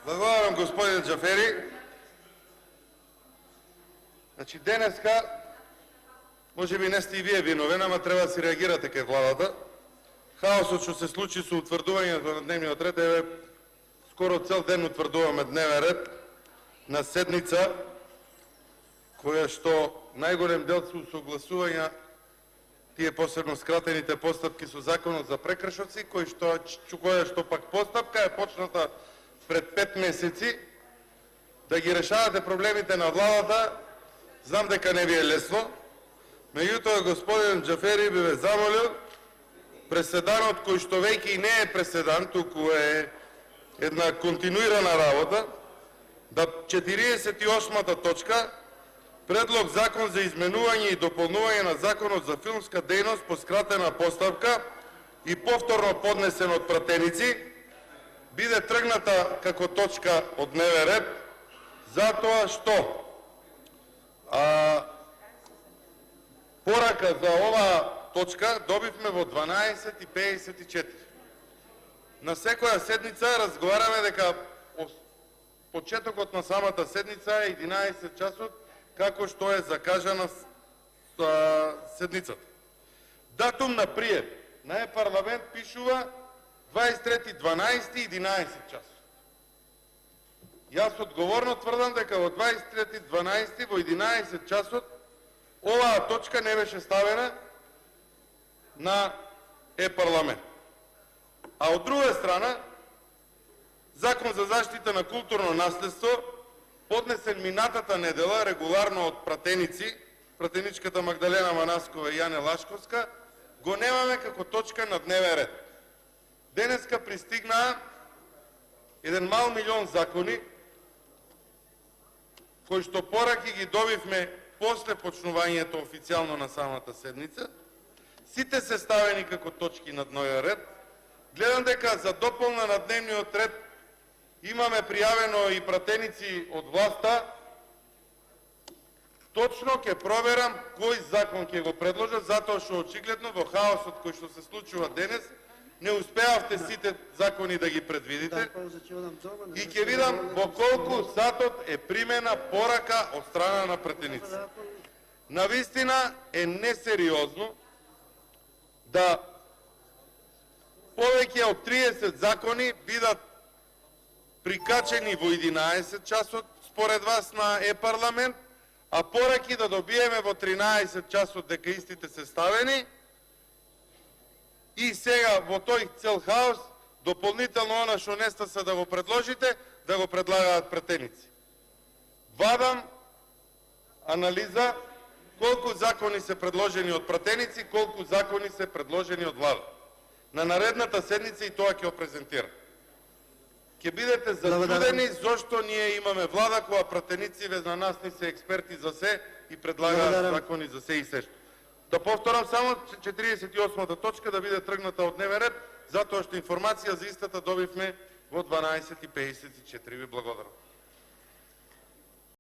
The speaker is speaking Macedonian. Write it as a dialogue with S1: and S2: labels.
S1: Благодарам, господин Джафери. Значи денеска, може би не сте и вие виновен, ама трябва да си реагирате кај владата. Хаосот што се случи со утврдувањето на дневниот ред, скоро цел ден утврдуваме дневен ред на седница која што најголем дел се усогласувања тие посебно скратените постапки со законот за прекршоци, која што пак постапка е почната пред 5 месеци. Да ги решавате проблемите на владата, знам дека не ви е лесно. Меѓутоа, господин Джафери, би ве замолил преседанот, кој што веќе и не е преседан, туку е една континуирана работа, да 48-та точка, Предлог закон за изменување и дополнување на Законот за филмска дејност по скратена постапка и повторно поднесен од пратеници, биде тргната како точка од дневен ред, затоа што порака за оваа точка добивме во 12:54. На секоја седница разговараме дека почетокот на самата седница е 11 часот, како што е закажана седницата. Датум на прием на парламент пишува 23.12.11 часот. Јас одговорно тврдам дека во 23.12 во 11 часот оваа точка не беше ставена на парламент. А од друга страна, Закон за заштита на културно наследство, поднесен минатата недела регуларно од пратеници, пратеничката Магдалена Манаскова и Јане Лашковска, го немаме како точка на дневен ред. Денеска пристигнаа 1 мал милион закони, кои што пораки ги добивме после почнувањето официјално на самата седница. Сите се ставени како точки на дневен ред. Гледам дека за дополна на дневниот ред имаме пријавено и пратеници од власта. Точно ќе проверам кој закон ќе го предложат, затоа што очигледно во хаосот кој што се случува денес, не успеавте сите закони да ги предвидите. И ќе видам во колку сатот е примена порака од страна на пратеници. Навистина е несериозно да повеќе од 30 закони бидат прикачени во 11 часот според вас на парламент, а пораки да добиеме во 13 часот дека истите се ставени и сега во тој цел хаос дополнително она што не се да го предложите, да го предлагаат пратеници. Вадам анализа колку закони се предложени од пратеници, колку закони се предложени од влада. На наредната седница и тоа ќе го презентирам. Ќе бидете зачудени зошто ние имаме влада која пратеници на нас не се експерти за се и предлагаат закони за се и се што. Да повторам само 48-та точка да биде тргната од дневен ред, затоа што информација за истата добивме во 12:54. Ви благодарам.